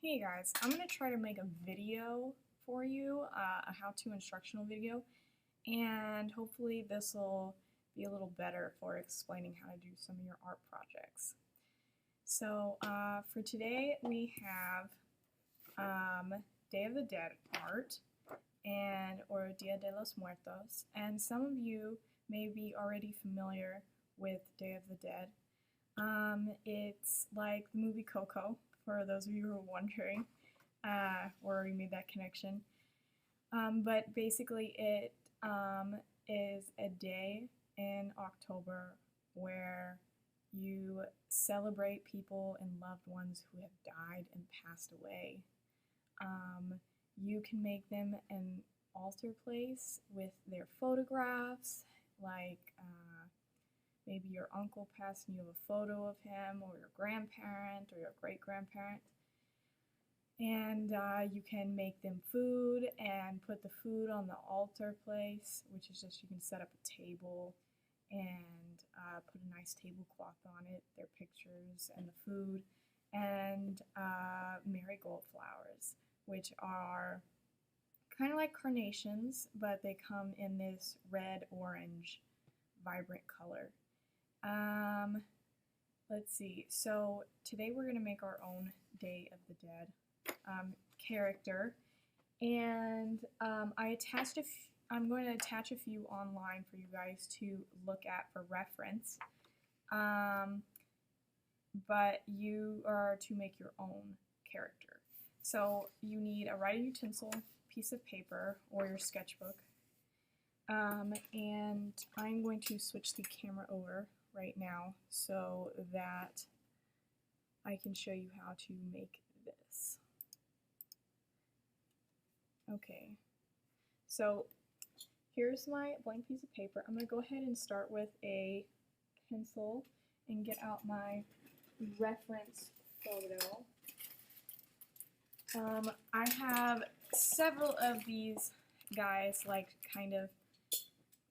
Hey guys, I'm going to try to make a video for you, a how-to instructional video, and hopefully this will be a little better for explaining how to do some of your art projects. So for today we have Day of the Dead art, or Dia de los Muertos, and some of you may be already familiar with Day of the Dead. It's like the movie Coco, for those of you who are wondering, or you made that connection. But basically it is a day in October where you celebrate people and loved ones who have died and passed away. You can make them an altar place with their photographs, like maybe your uncle passed and you have a photo of him, or your grandparent, or your great-grandparent. And you can make them food and put the food on the altar place, which is just you can set up a table and put a nice tablecloth on it, their pictures and the food, and marigold flowers, which are kind of like carnations, but they come in this red-orange vibrant color. Let's see, so today we're going to make our own Day of the Dead character, and I'm going to attach a few online for you guys to look at for reference, but you are to make your own character. So you need a writing utensil, piece of paper, or your sketchbook, and I'm going to switch the camera over right now so that I can show you how to make this. Okay, so here's my blank piece of paper. I'm going to go ahead and start with a pencil and get out my reference photo. I have several of these guys like kind of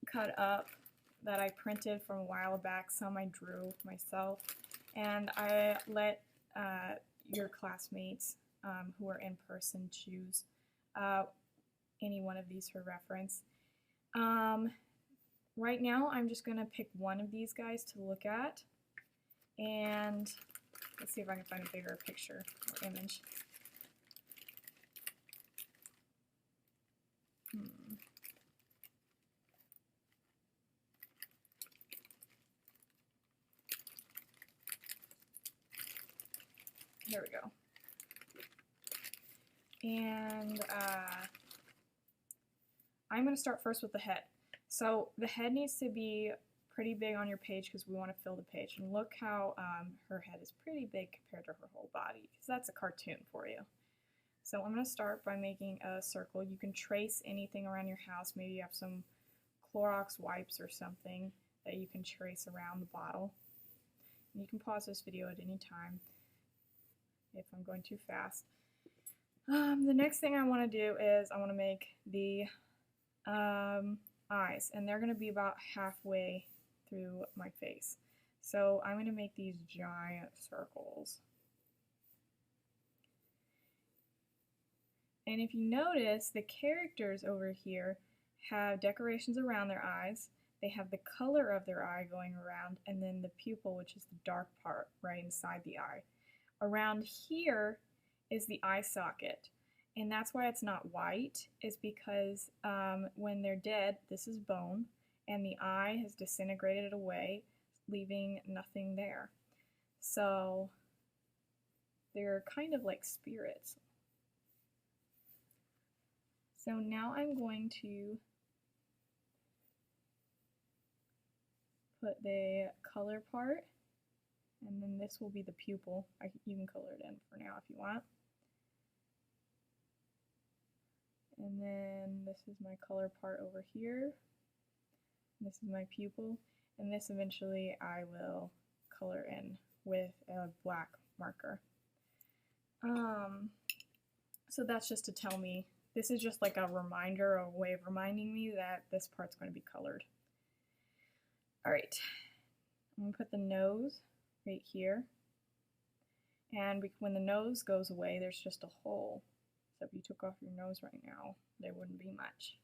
cut up that I printed from a while back. Some I drew myself, and I let your classmates who are in person choose any one of these for reference. Right now I'm just going to pick one of these guys to look at, and let's see if I can find a bigger picture or image. Here we go. And I'm going to start first with the head. So the head needs to be pretty big on your page because we want to fill the page. And look how her head is pretty big compared to her whole body, because that's a cartoon for you. So I'm going to start by making a circle. You can trace anything around your house. Maybe you have some Clorox wipes or something that you can trace around the bottle. And you can pause this video at any time if I'm going too fast. The next thing I want to do is I want to make the eyes, and they're going to be about halfway through my face. So I'm going to make these giant circles. And if you notice, the characters over here have decorations around their eyes. They have the color of their eye going around, and then the pupil, which is the dark part right inside the eye. Around here is the eye socket, and that's why it's not white, is because when they're dead, this is bone, and the eye has disintegrated away, leaving nothing there. So they're kind of like spirits. So now I'm going to put the color part, and then this will be the pupil. You can color it in for now if you want. And then this is my color part over here. This is my pupil, and this eventually I will color in with a black marker. So that's just to tell me, this is just like a reminder, a way of reminding me that this part's going to be colored. Alright, I'm going to put the nose right here, And when the nose goes away, there's just a hole. So if you took off your nose right now, there wouldn't be much.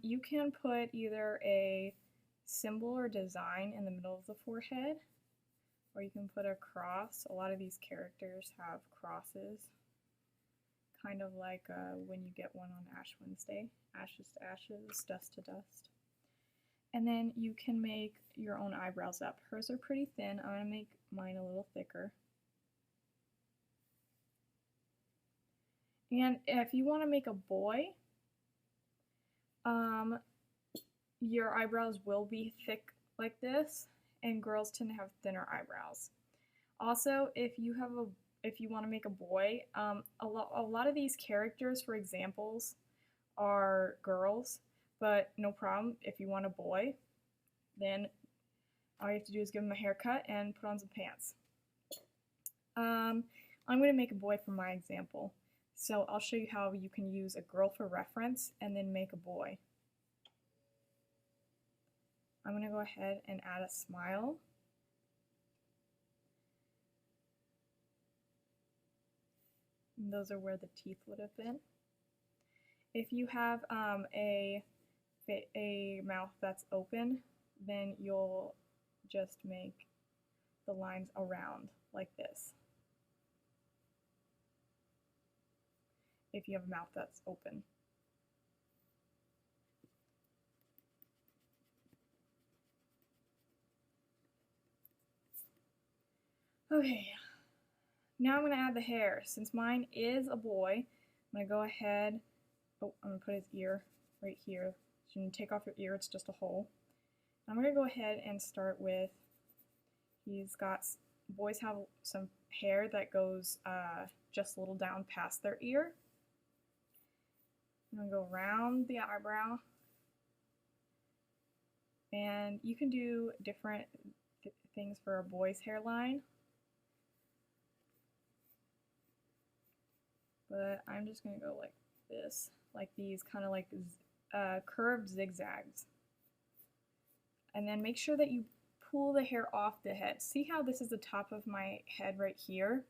You can put either a symbol or design in the middle of the forehead, or you can put a cross. A lot of these characters have crosses, kind of like when you get one on Ash Wednesday. Ashes to ashes, dust to dust. And then you can make your own eyebrows up. Hers are pretty thin. I'm going to make mine a little thicker. And if you want to make a boy, your eyebrows will be thick like this, and girls tend to have thinner eyebrows. Also, if you want to make a boy, a lot of these characters, for examples, are girls, but no problem. If you want a boy, then all you have to do is give him a haircut and put on some pants. I'm going to make a boy for my example. So I'll show you how you can use a girl for reference and then make a boy. I'm going to go ahead and add a smile. And those are where the teeth would have been. If you have a mouth that's open, then you'll just make the lines around like this. If you have a mouth that's open. Okay, now I'm going to add the hair. Since mine is a boy, I'm going to go ahead, I'm going to put his ear right here. So you can take off your ear, it's just a hole. I'm going to go ahead and start with, boys have some hair that goes just a little down past their ear. I'm going to go around the eyebrow, and you can do different things for a boy's hairline, but I'm just going to go like this, like these kind of like curved zigzags. And then make sure that you pull the hair off the head. See how this is the top of my head right here?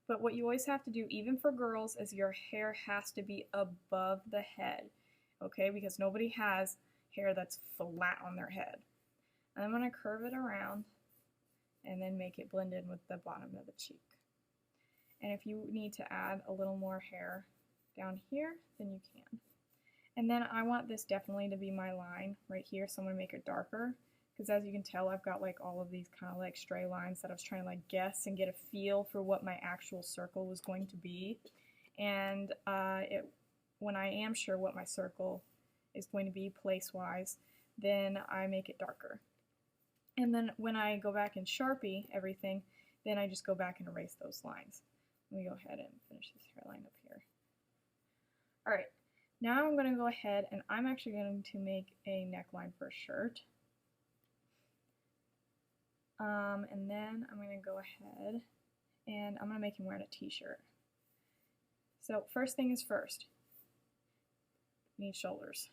But what you always have to do, even for girls, is your hair has to be above the head, okay? Because nobody has hair that's flat on their head. I'm going to curve it around and then make it blend in with the bottom of the cheek. And if you need to add a little more hair down here, then you can. And then I want this definitely to be my line right here, so I'm going to make it darker. Because as you can tell, I've got like all of these kind of like stray lines that I was trying to like guess and get a feel for what my actual circle was going to be. And when I am sure what my circle is going to be place-wise, then I make it darker. And then when I go back and Sharpie everything, then I just go back and erase those lines. Let me go ahead and finish this hairline up here. Alright, now I'm going to go ahead and I'm actually going to make a neckline for a shirt. And then I'm going to go ahead and I'm going to make him wearing a t-shirt. So first thing is first, you need shoulders.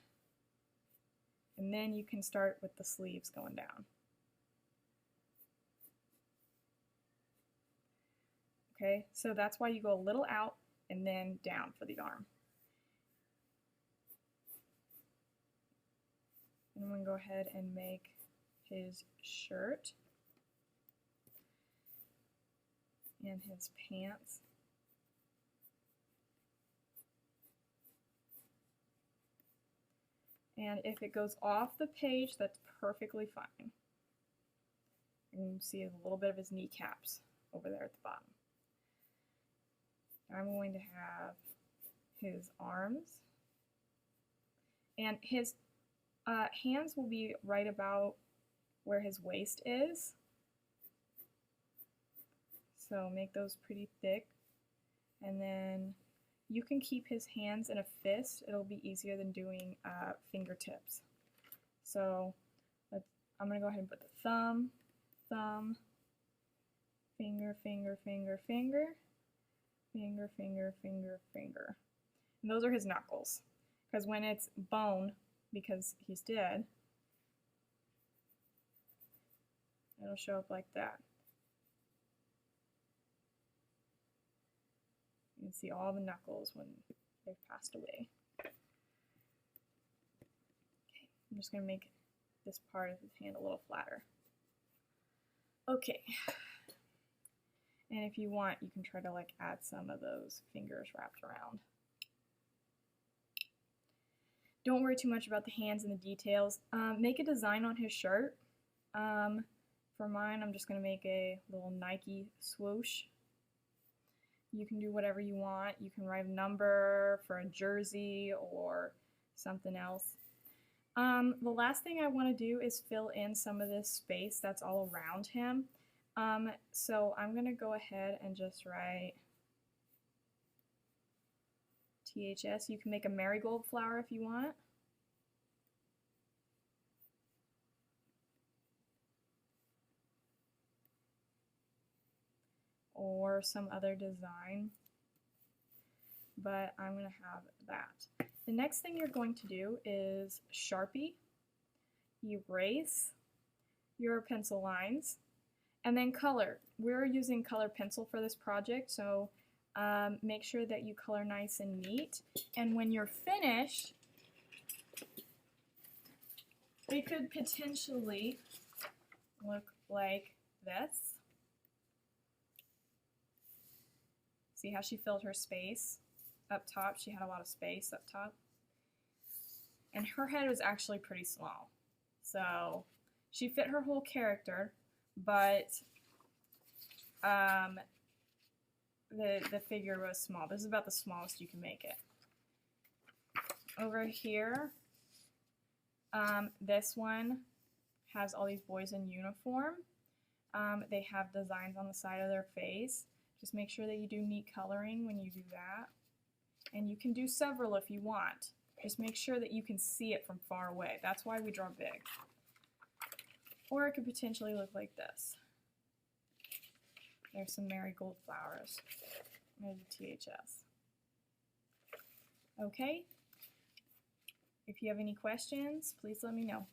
And then you can start with the sleeves going down. Okay, so that's why you go a little out and then down for the arm. And I'm going to go ahead and make his shirt and his pants. And if it goes off the page, that's perfectly fine. You can see a little bit of his kneecaps over there at the bottom. I'm going to have his arms, and his hands will be right about where his waist is. So make those pretty thick, and then you can keep his hands in a fist. It'll be easier than doing fingertips. So I'm going to go ahead and put the thumb, thumb, finger, finger, finger, finger, finger, finger, finger, finger. And those are his knuckles. Because when it's bone, because he's dead, it'll show up like that. can see all the knuckles when they've passed away. Okay, I'm just going to make this part of his hand a little flatter. Okay. And if you want, you can try to like add some of those fingers wrapped around. Don't worry too much about the hands and the details. Make a design on his shirt. For mine, I'm just going to make a little Nike swoosh. You can do whatever you want. You can write a number for a jersey or something else. The last thing I want to do is fill in some of this space that's all around him. So I'm going to go ahead and just write THS. You can make a marigold flower if you want. Or some other design. But I'm going to have that. The next thing you're going to do is Sharpie, erase your pencil lines, and then color. We're using color pencil for this project, so make sure that you color nice and neat. And when you're finished, it could potentially look like this. See how she filled her space up top? She had a lot of space up top. And her head was actually pretty small. So she fit her whole character, but the figure was small. This is about the smallest you can make it. Over here, this one has all these boys in uniform. They have designs on the side of their face. Just make sure that you do neat coloring when you do that. And you can do several if you want. Just make sure that you can see it from far away. That's why we draw big. Or it could potentially look like this. There's some marigold flowers. There's a THS. Okay? If you have any questions, please let me know.